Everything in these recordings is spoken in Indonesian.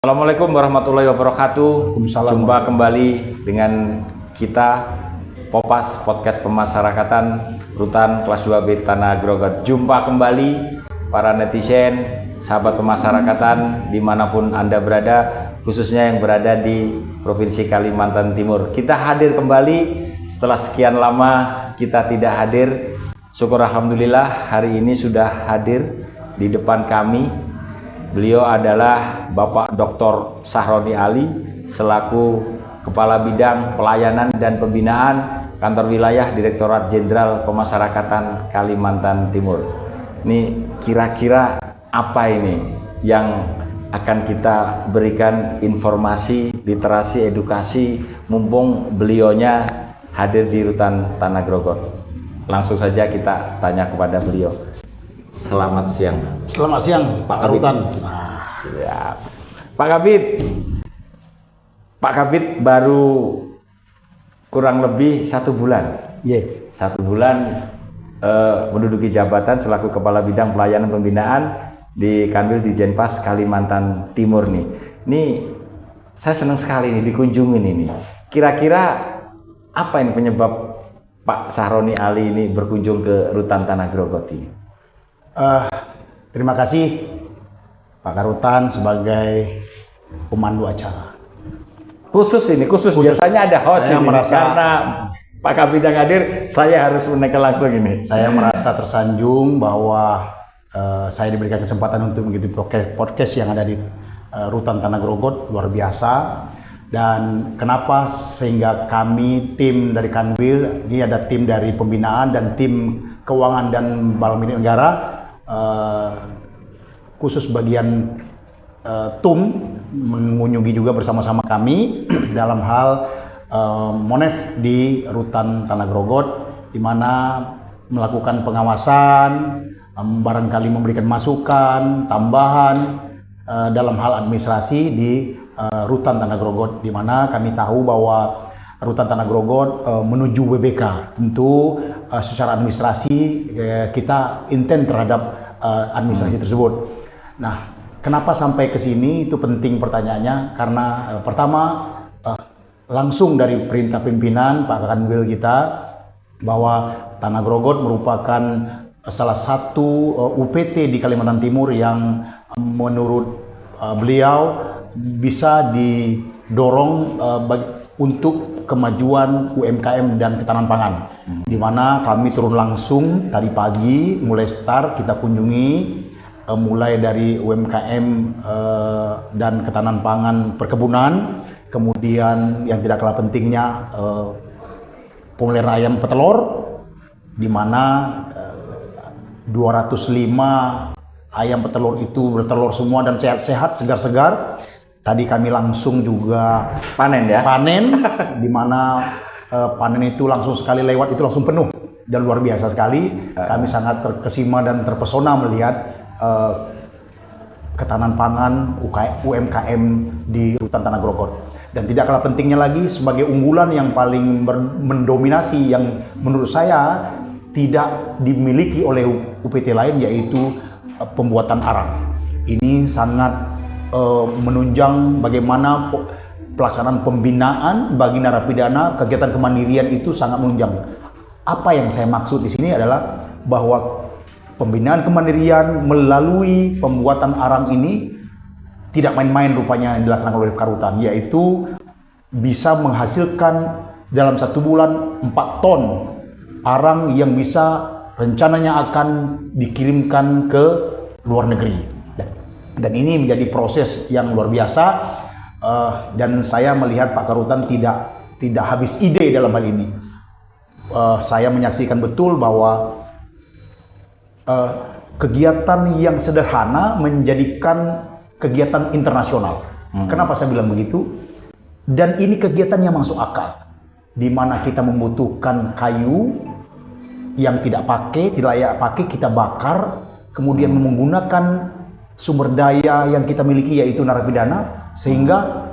Assalamualaikum warahmatullahi wabarakatuh. Jumpa kembali dengan kita Popas Podcast Pemasyarakatan Rutan Kelas 2B Tanah Grogot. Jumpa kembali para netizen, sahabat pemasyarakatan dimanapun Anda berada, khususnya yang berada di Provinsi Kalimantan Timur. Kita hadir kembali setelah sekian lama kita tidak hadir. Syukur alhamdulillah hari ini sudah hadir di depan kami. Beliau adalah Bapak Dr. Sahroni Ali selaku Kepala Bidang Pelayanan dan Pembinaan Kantor Wilayah Direktorat Jenderal Pemasyarakatan Kalimantan Timur. Ini kira-kira apa ini yang akan kita berikan informasi, literasi, edukasi mumpung beliaunya hadir di Rutan Tanah Grogot. Langsung saja kita tanya kepada beliau. Selamat siang. Selamat siang, Pak Rutan. Siap. Pak Kabid baru kurang lebih 1 bulan. Yeah. 1 bulan menduduki jabatan selaku Kepala Bidang Pelayanan Pembinaan di Kanwil di Jenpas Kalimantan Timur nih. Ini saya senang sekali nih dikunjungin ini. Kira-kira apa ini penyebab Pak Sahroni Ali ini berkunjung ke Rutan Tanah Grogot ini? Terima kasih Pak Karutan sebagai pemandu acara. Khusus. Biasanya ada host ini, merasa, karena Pak Kabid yang hadir, saya harus menekan langsung ini. Saya merasa tersanjung bahwa saya diberikan kesempatan untuk mengikuti podcast yang ada di Rutan Tanah Grogot, luar biasa. Dan kenapa sehingga kami tim dari Kanwil, ini ada tim dari pembinaan dan tim keuangan dan balai milik negara, khusus bagian TUM mengunjungi juga bersama-sama kami dalam hal Monef di Rutan Tanah Grogot, di mana melakukan pengawasan, barangkali memberikan masukan, tambahan dalam hal administrasi di Rutan Tanah Grogot, di mana kami tahu bahwa Rutan Tanah Grogot menuju WBK. Tentu secara administrasi kita intent terhadap administrasi tersebut. Nah, kenapa sampai ke sini itu penting pertanyaannya, karena pertama langsung dari perintah pimpinan Pak Kanwil kita bahwa Tanah Grogot merupakan salah satu UPT di Kalimantan Timur yang menurut beliau bisa didorong untuk kemajuan UMKM dan ketahanan pangan, di mana kami turun langsung tadi pagi, mulai start kita kunjungi mulai dari UMKM dan ketahanan pangan perkebunan, kemudian yang tidak kalah pentingnya pemeliharaan ayam petelur, di mana 205 ayam petelur itu bertelur semua dan sehat-sehat, segar-segar. Tadi kami langsung juga panen, di mana panen itu langsung sekali lewat itu langsung penuh dan luar biasa sekali. Kami sangat terkesima dan terpesona melihat ketahanan pangan UMKM di Rutan Tanah Grogot. Dan tidak kalah pentingnya lagi sebagai unggulan yang paling mendominasi yang menurut saya tidak dimiliki oleh UPT lain, yaitu pembuatan arang. Ini sangat menunjang bagaimana pelaksanaan pembinaan bagi narapidana, kegiatan kemandirian itu sangat menunjang. Apa yang saya maksud di sini adalah bahwa pembinaan kemandirian melalui pembuatan arang ini tidak main-main rupanya yang dilaksanakan oleh Karutan, yaitu bisa menghasilkan dalam 1 bulan 4 ton arang yang bisa rencananya akan dikirimkan ke luar negeri. Dan ini menjadi proses yang luar biasa, dan saya melihat Pak Karutan tidak habis ide dalam hal ini. Saya menyaksikan betul bahwa kegiatan yang sederhana menjadikan kegiatan internasional. Kenapa saya bilang begitu? Dan ini kegiatan yang masuk akal, di mana kita membutuhkan kayu yang tidak layak pakai, kita bakar, kemudian menggunakan sumber daya yang kita miliki yaitu narapidana, sehingga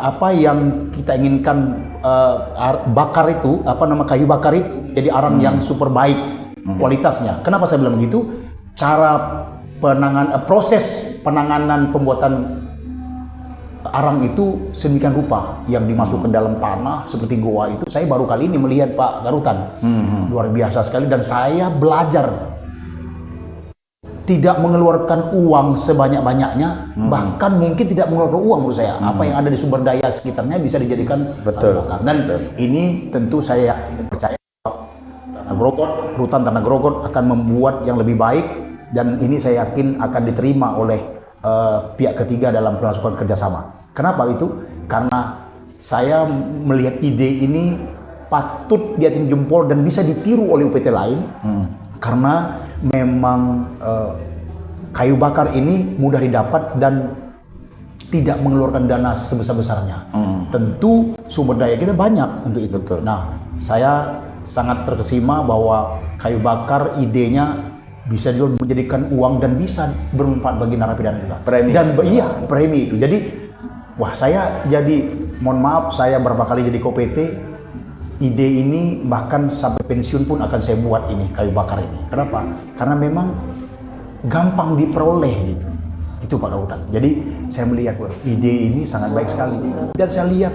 apa yang kita inginkan bakar itu, kayu bakar itu jadi arang yang super baik kualitasnya. Kenapa saya bilang begitu? Cara proses penanganan pembuatan arang itu sedemikian rupa yang dimasukkan dalam tanah seperti goa itu. Saya baru kali ini melihat Pak Karutan. Luar biasa sekali, dan saya belajar tidak mengeluarkan uang sebanyak-banyaknya, bahkan mungkin tidak mengeluarkan uang menurut saya. Apa yang ada di sumber daya sekitarnya bisa dijadikan bahan bakar. Dan ini tentu saya percaya Rutan Tanah Grogot akan membuat yang lebih baik, dan ini saya yakin akan diterima oleh pihak ketiga dalam kelangsungan kerjasama. Kenapa itu? Karena saya melihat ide ini patut diacungi jempol dan bisa ditiru oleh UPT lain, karena memang kayu bakar ini mudah didapat dan tidak mengeluarkan dana sebesar-besarnya. Tentu sumber daya kita banyak untuk itu. Nah, saya sangat terkesima bahwa kayu bakar idenya bisa juga menjadikan uang dan bisa bermanfaat bagi narapidana juga. Premi. Dan iya, premi itu. Jadi, wah, saya jadi, mohon maaf, saya berapa kali jadi KPT, ide ini bahkan sampai pensiun pun akan saya buat ini, kayu bakar ini. Kenapa? Karena memang gampang diperoleh gitu. Itu Pak Karutan. Jadi, saya melihat ide ini sangat baik sekali. Dan saya lihat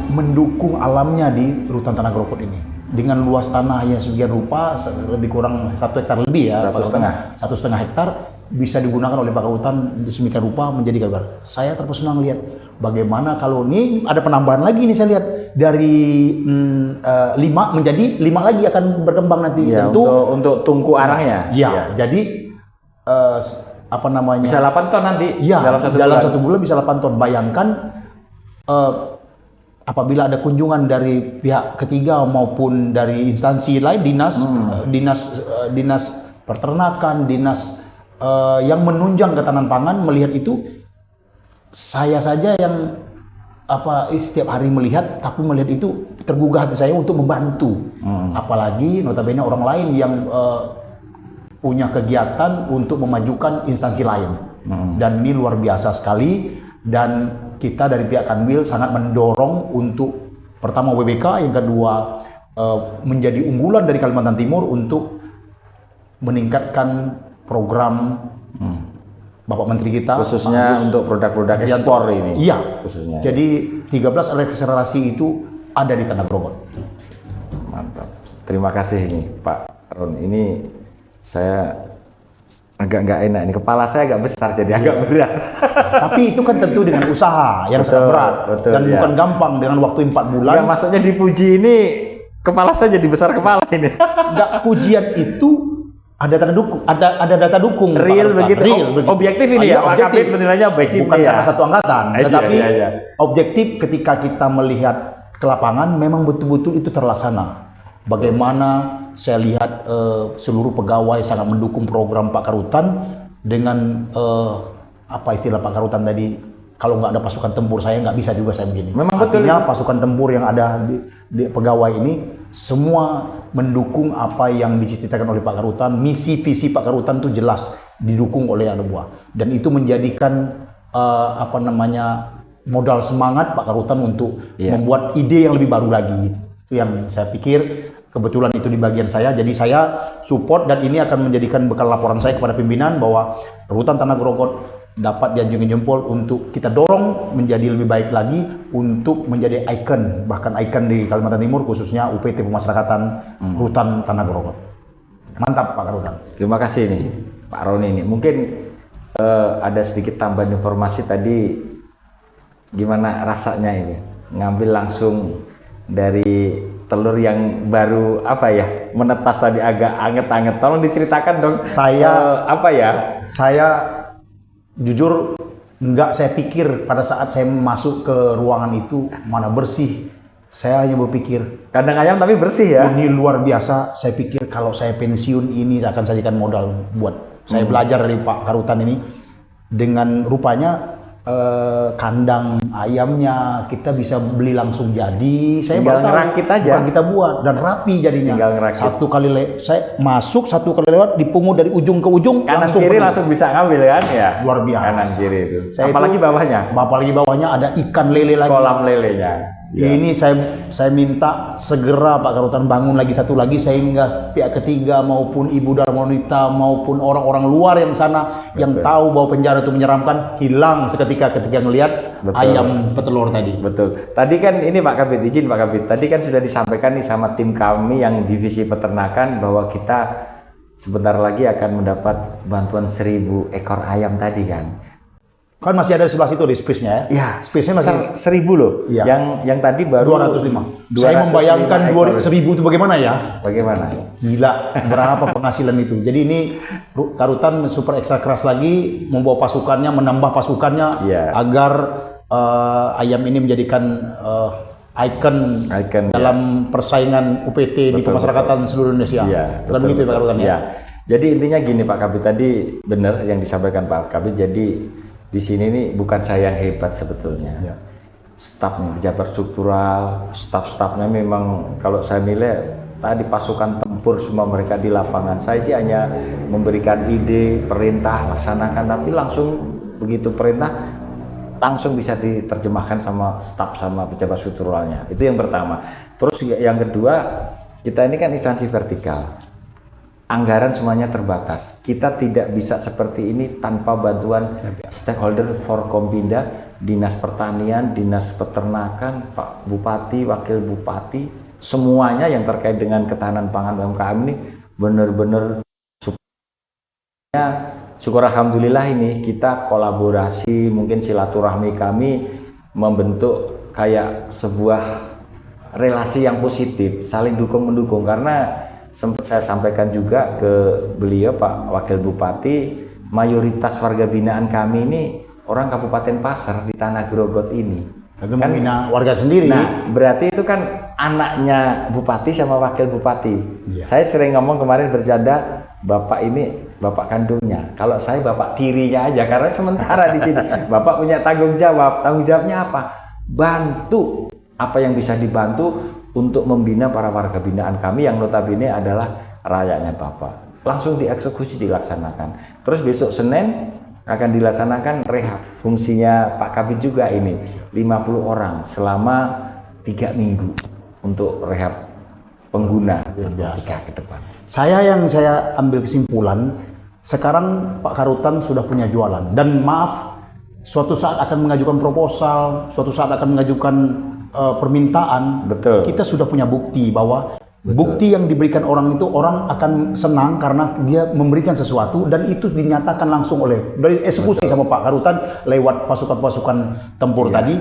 mendukung alamnya di Rutan Tanah Grogot ini. Dengan luas tanah yang sebagian rupa lebih kurang 1 hektar lebih ya, 1,5 hektar bisa digunakan oleh Pak Karutan di sedemikian rupa menjadi kayu bakar. Saya terpesona melihat bagaimana kalau ini ada penambahan lagi nih, saya lihat dari 5 menjadi 5 lagi akan berkembang nanti. Ya, tentu untuk tungku arangnya. Ya, jadi apa namanya? Bisa 8 ton nanti. Ya, dalam bulan. 1 bulan bisa 8 ton. Bayangkan apabila ada kunjungan dari pihak ketiga maupun dari instansi lain, dinas peternakan, dinas yang menunjang ketahanan pangan melihat itu, saya saja yang setiap hari melihat, tapi melihat itu tergugah hati saya untuk membantu. Apalagi notabene orang lain yang punya kegiatan untuk memajukan instansi lain. Dan ini luar biasa sekali, dan kita dari pihak Kanwil sangat mendorong untuk pertama WBK, yang kedua menjadi unggulan dari Kalimantan Timur untuk meningkatkan program Bapak Menteri kita, khususnya untuk produk-produk ekspor ini. Iya, khususnya. Jadi 13 akselerasi itu ada di Tanah Grogot. Mantap. Terima kasih ini Pak Ron. Ini saya agak nggak enak, ini kepala saya agak besar jadi agak berat. Tapi itu kan tentu dengan usaha yang sangat berat dan bukan gampang dengan waktu 4 bulan. Ya, maksudnya dipuji ini kepala saya jadi besar kepala ini. Enggak, pujian itu ada data dukung, ada data dukung. Real begitu. Real begitu. Objektif ini ya, Pak Kabit menilainya baik sih. Bukan karena satu angkatan, tetapi iya. Objektif ketika kita melihat ke lapangan memang betul-betul itu terlaksana. Bagaimana saya lihat seluruh pegawai sangat mendukung program Pak Karutan dengan apa istilah Pak Karutan tadi, kalau nggak ada pasukan tempur saya nggak bisa juga saya begini. Memang artinya betul. Pasukan tempur yang ada di pegawai ini semua mendukung apa yang diciptakan oleh Pak Karutan. Misi visi Pak Karutan itu jelas didukung oleh anak buah, dan itu menjadikan modal semangat Pak Karutan untuk membuat ide yang lebih baru lagi. Itu yang saya pikir. Kebetulan itu di bagian saya, jadi saya support, dan ini akan menjadikan bekal laporan saya kepada pimpinan bahwa Rutan Tanah Grogot dapat diacungi jempol untuk kita dorong menjadi lebih baik lagi untuk menjadi ikon, bahkan ikon di Kalimantan Timur, khususnya UPT Pemasyarakatan Rutan Tanah Grogot. Mantap Pak Karutan. Terima kasih nih Pak Roni ini. Mungkin ada sedikit tambahan informasi tadi, gimana rasanya ini ngambil langsung dari telur yang baru menetas tadi agak anget-anget. Tolong diceritakan dong. Saya jujur saya pikir pada saat saya masuk ke ruangan itu mana bersih. Saya hanya berpikir kandang ayam tapi bersih ya. Ini luar biasa. Saya pikir kalau saya pensiun ini akan sajikan modal buat saya belajar dari Pak Karutan ini. Dengan rupanya kandang ayamnya kita bisa beli langsung jadi. Saya tinggal ngerakit aja. Bukan kita buat, dan rapi jadinya. Tinggal ngerakit. Saya masuk 1 kali lewat, dipungut dari ujung ke ujung, kanan kiri langsung bisa ngambil kan ya. Luar biasa. Kanan kiri itu. Apalagi bawahnya ada ikan lele lagi. Kolam lelenya. Ya. Ini saya minta segera Pak Karutan bangun lagi satu lagi sehingga pihak ketiga maupun Ibu Darmonita maupun orang-orang luar yang sana yang tahu bahwa penjara itu menyeramkan hilang seketika ketika melihat ayam petelur tadi. Betul. Tadi kan ini Pak Kabit, izin Pak Kabit. Tadi kan sudah disampaikan nih sama tim kami yang divisi peternakan bahwa kita sebentar lagi akan mendapat bantuan 1.000 ekor ayam tadi kan. Kan masih ada di sebelah situ di space-nya ya? Iya, Space-nya masih 1.000 loh. Iya. Yang tadi baru 205. Saya membayangkan 1.000 itu bagaimana ya? Bagaimana? Gila, berapa penghasilan itu. Jadi ini Karutan super ekstra keras lagi membawa pasukannya, menambah pasukannya agar ayam ini menjadikan ikon dalam persaingan UPT di pemasyarakatan seluruh Indonesia. Iya, Bukan begitu ya Pak Karutan ya? Iya. Jadi intinya gini Pak Kabit, tadi benar yang disampaikan Pak Kabit. Jadi di sini nih bukan saya yang hebat sebetulnya. Ya. Stafnya, pejabat struktural, staf-stafnya memang kalau saya nilai tadi pasukan tempur semua mereka di lapangan. Saya sih hanya memberikan ide, perintah, laksanakan, tapi langsung begitu perintah langsung bisa diterjemahkan sama staf sama pejabat strukturalnya. Itu yang pertama. Terus yang kedua, kita ini kan instansi vertikal. Anggaran semuanya terbatas. Kita tidak bisa seperti ini tanpa bantuan stakeholder Forkompinda, Dinas Pertanian, Dinas Peternakan, Pak Bupati, Wakil Bupati, semuanya yang terkait dengan ketahanan pangan UMKM ini benar-benar syukur alhamdulillah ini kita kolaborasi, mungkin silaturahmi kami membentuk kayak sebuah relasi yang positif, saling dukung mendukung. Karena sempat saya sampaikan juga ke beliau Pak Wakil Bupati, mayoritas warga binaan kami ini orang Kabupaten Pasar di Tanah Grogot ini. Itu kan membina warga sendiri. Nah, berarti itu kan anaknya Bupati sama Wakil Bupati. Iya. Saya sering ngomong kemarin bercanda, Bapak ini Bapak kandungnya. Kalau saya Bapak tirinya aja, karena sementara di sini Bapak punya tanggung jawab. Tanggung jawabnya apa? Bantu apa yang bisa dibantu untuk membina para warga binaan kami yang notabene adalah rakyatnya Bapak. Langsung dieksekusi, dilaksanakan. Terus besok Senin akan dilaksanakan rehab. Fungsinya Pak Kabit juga ini 50 orang selama 3 minggu untuk rehab pengguna biasa ke depan. Saya ambil kesimpulan sekarang Pak Karutan sudah punya jualan dan maaf suatu saat akan mengajukan proposal, suatu saat akan mengajukan permintaan. Betul. Kita sudah punya bukti bahwa bukti yang diberikan orang itu orang akan senang karena dia memberikan sesuatu dan itu dinyatakan langsung dari eksekusi sama Pak Karutan lewat pasukan-pasukan tempur tadi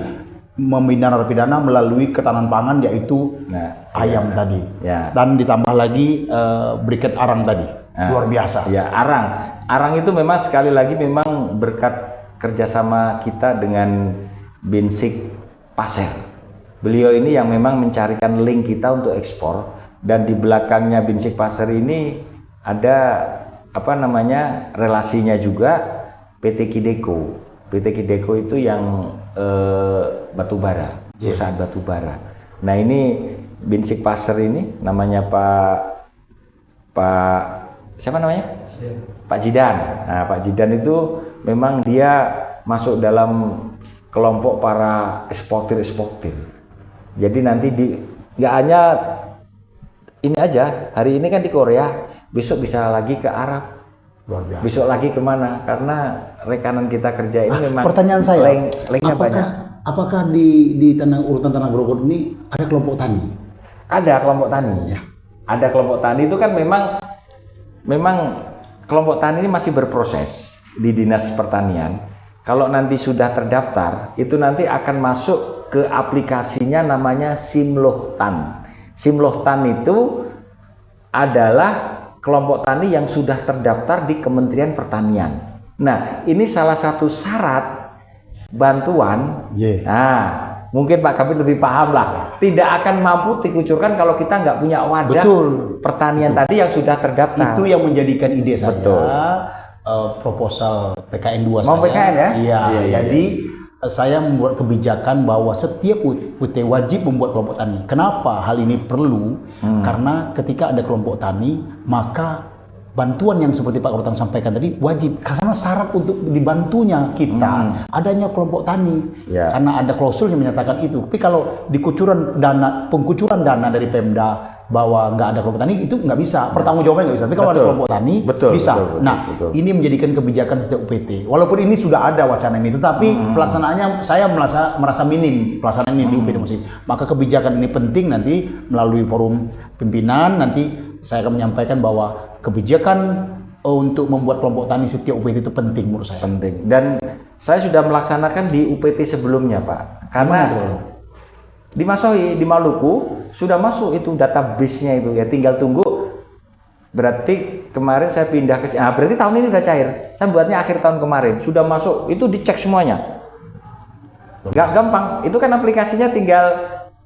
membina narapidana melalui ketahanan pangan yaitu ayam tadi dan ditambah lagi briket arang tadi. Luar biasa. Ya, arang itu memang sekali lagi memang berkat kerjasama kita dengan Binsik Pasir. Beliau ini yang memang mencarikan link kita untuk ekspor, dan di belakangnya Binsik Pasir ini ada relasinya juga PT Kideko. PT Kideko itu yang batubara, perusahaan batubara. Nah ini Binsik Pasir ini namanya Pak siapa namanya? Pak Jidan. Nah Pak Jidan itu memang dia masuk dalam kelompok para eksportir. Jadi nanti nggak hanya ini aja, hari ini kan di Korea, besok bisa lagi ke Arab, luar biasa. Besok lagi kemana? Karena rekanan kita kerja ini memang pertanyaan saya, apakah di urutan Tanah Grogot ini ada kelompok tani? Ada kelompok tani. Ya. Ada kelompok tani itu kan memang kelompok tani ini masih berproses di Dinas Pertanian. Kalau nanti sudah terdaftar, itu nanti akan masuk ke aplikasinya namanya Simlohtan. Simlohtan itu adalah kelompok tani yang sudah terdaftar di Kementerian Pertanian. Nah, ini salah satu syarat bantuan. Nah, mungkin Pak Kabit lebih paham lah. Tidak akan mampu dikucurkan kalau kita nggak punya wadah pertanian tadi yang sudah terdaftar. Itu yang menjadikan ide saya. Proposal PKN 2 Mau saya. PKN ya? Iya. Jadi saya membuat kebijakan bahwa setiap UT wajib membuat kelompok tani. Kenapa hal ini perlu? Karena ketika ada kelompok tani, maka bantuan yang seperti Pak Rutan sampaikan tadi wajib, karena syarat untuk dibantunya kita adanya kelompok tani, karena ada klausul yang menyatakan itu. Tapi kalau pengkucuran dana dari Pemda bahwa nggak ada kelompok tani itu nggak bisa, pertanggungjawabannya nggak bisa. Tapi kalau ada kelompok tani bisa. Betul. Ini menjadikan kebijakan setiap UPT. Walaupun ini sudah ada wacana ini, tetapi pelaksanaannya saya merasa minim pelaksanaan ini di UPT masih. Maka kebijakan ini penting nanti melalui forum pimpinan nanti saya akan menyampaikan bahwa kebijakan untuk membuat kelompok tani setiap UPT itu penting menurut saya. Penting. Dan saya sudah melaksanakan di UPT sebelumnya, Pak. Karena di Masohi, di Maluku sudah masuk itu database-nya itu ya, tinggal tunggu. Berarti kemarin saya pindah ke berarti tahun ini udah cair. Saya buatnya akhir tahun kemarin, sudah masuk, itu dicek semuanya. Gak gampang. Itu kan aplikasinya tinggal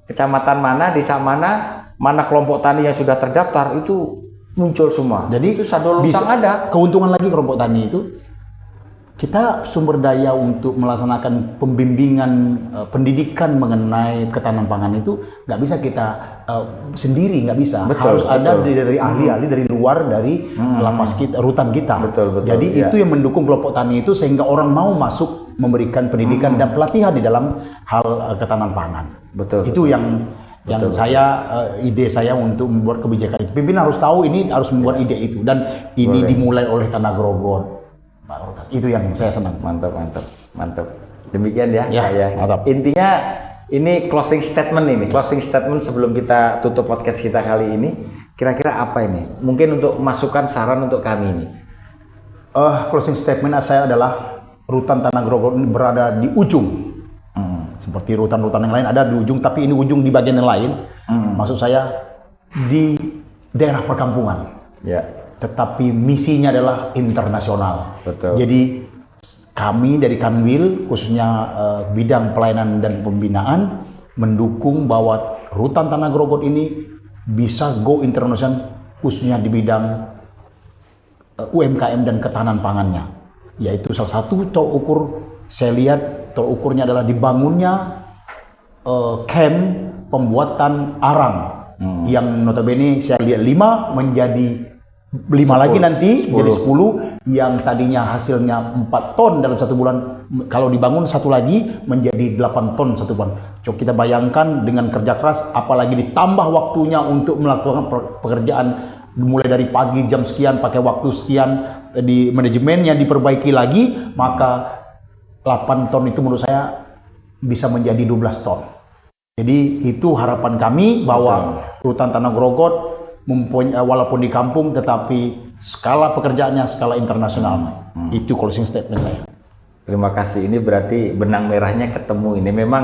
kecamatan mana, desa mana kelompok tani yang sudah terdaftar itu muncul semua. Jadi itu bisa ada. Keuntungan lagi kelompok tani itu kita sumber daya untuk melaksanakan pembimbingan pendidikan mengenai ketahanan pangan itu nggak bisa kita sendiri, nggak bisa. Harus ada dari ahli-ahli dari luar, dari lapas kita, rutan kita. Jadi itu yang mendukung kelompok tani itu sehingga orang mau masuk memberikan pendidikan dan pelatihan di dalam hal ketahanan pangan. Itu yang saya ide saya untuk membuat kebijakan itu. Pimpinan harus tahu ini, harus membuat ide itu, dan ini dimulai oleh Tanah Grogot. Itu yang saya senang. Mantap. Demikian ya. Mantap. Intinya ini closing statement sebelum kita tutup podcast kita kali ini. Kira-kira apa ini? Mungkin untuk masukan saran untuk kami ini. Closing statement saya adalah rutan Tanah Grogot ini berada di ujung. Seperti rutan-rutan yang lain ada di ujung, tapi ini ujung di bagian yang lain. Maksud saya di daerah perkampungan. Tetapi misinya adalah internasional. Jadi kami dari Kanwil, khususnya bidang pelayanan dan pembinaan, mendukung bahwa rutan Tanah Grogot ini bisa go internasional, khususnya di bidang UMKM dan ketahanan pangannya. Yaitu salah satu tolak ukur, saya lihat tolak ukurnya adalah dibangunnya camp pembuatan arang, yang notabene saya lihat 5 menjadi 5 lagi nanti 10. Jadi 10, yang tadinya hasilnya 4 ton dalam 1 bulan, kalau dibangun satu lagi menjadi 8 ton 1 bulan. Coba kita bayangkan dengan kerja keras, apalagi ditambah waktunya untuk melakukan pekerjaan mulai dari pagi jam sekian, pakai waktu sekian, di manajemennya diperbaiki lagi, maka 8 ton itu menurut saya bisa menjadi 12 ton. Jadi itu harapan kami bahwa rutan Tanah Grogot walaupun di kampung tetapi skala pekerjaannya skala internasional. Itu closing statement saya. Terima kasih. Ini berarti benang merahnya ketemu ini. Memang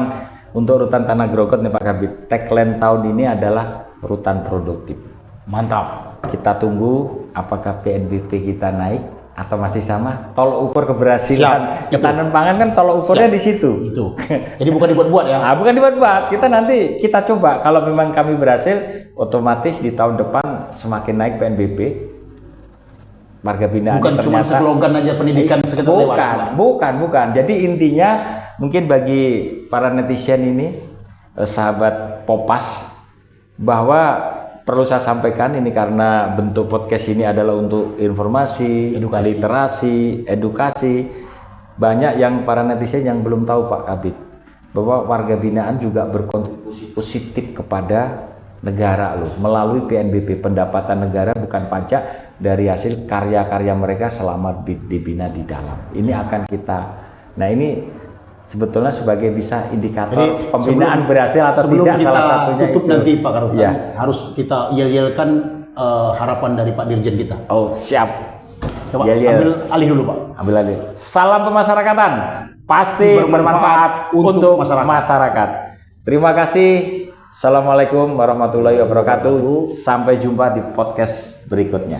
untuk rutan Tanah Grogot nih Pak Kabid, tagline tahun ini adalah rutan produktif. Mantap. Kita tunggu apakah PNBP kita naik atau masih sama. Tolok ukur keberhasilan ketahanan pangan kan tolok ukurnya di situ. Itu. Jadi bukan dibuat-buat ya. Bukan dibuat-buat. Kita coba kalau memang kami berhasil, otomatis di tahun depan semakin naik PNBP. Marga binaan. Bukan cuma slogan aja pendidikan sekedar lewat. Bukan. Jadi intinya mungkin bagi para netizen ini, sahabat Popas, bahwa perlu saya sampaikan ini karena bentuk podcast ini adalah untuk informasi, literasi, edukasi. Banyak yang para netizen yang belum tahu Pak Kabid, bahwa warga binaan juga berkontribusi positif kepada negara loh, melalui PNBP, pendapatan negara bukan pajak dari hasil karya-karya mereka selama dibina di dalam. Ini akan kita, nah ini sebetulnya sebagai bisa indikator pembinaan berhasil atau tidak, salah satunya tutup itu. Nanti Pak Karutan, harus kita yel-yelkan harapan dari Pak Dirjen kita. Oh siap. Coba ambil alih dulu Pak. Ambil alih. Salam pemasarakatan, pasti bermanfaat untuk masyarakat. Terima kasih. Assalamualaikum warahmatullahi wabarakatuh. Sampai jumpa di podcast berikutnya.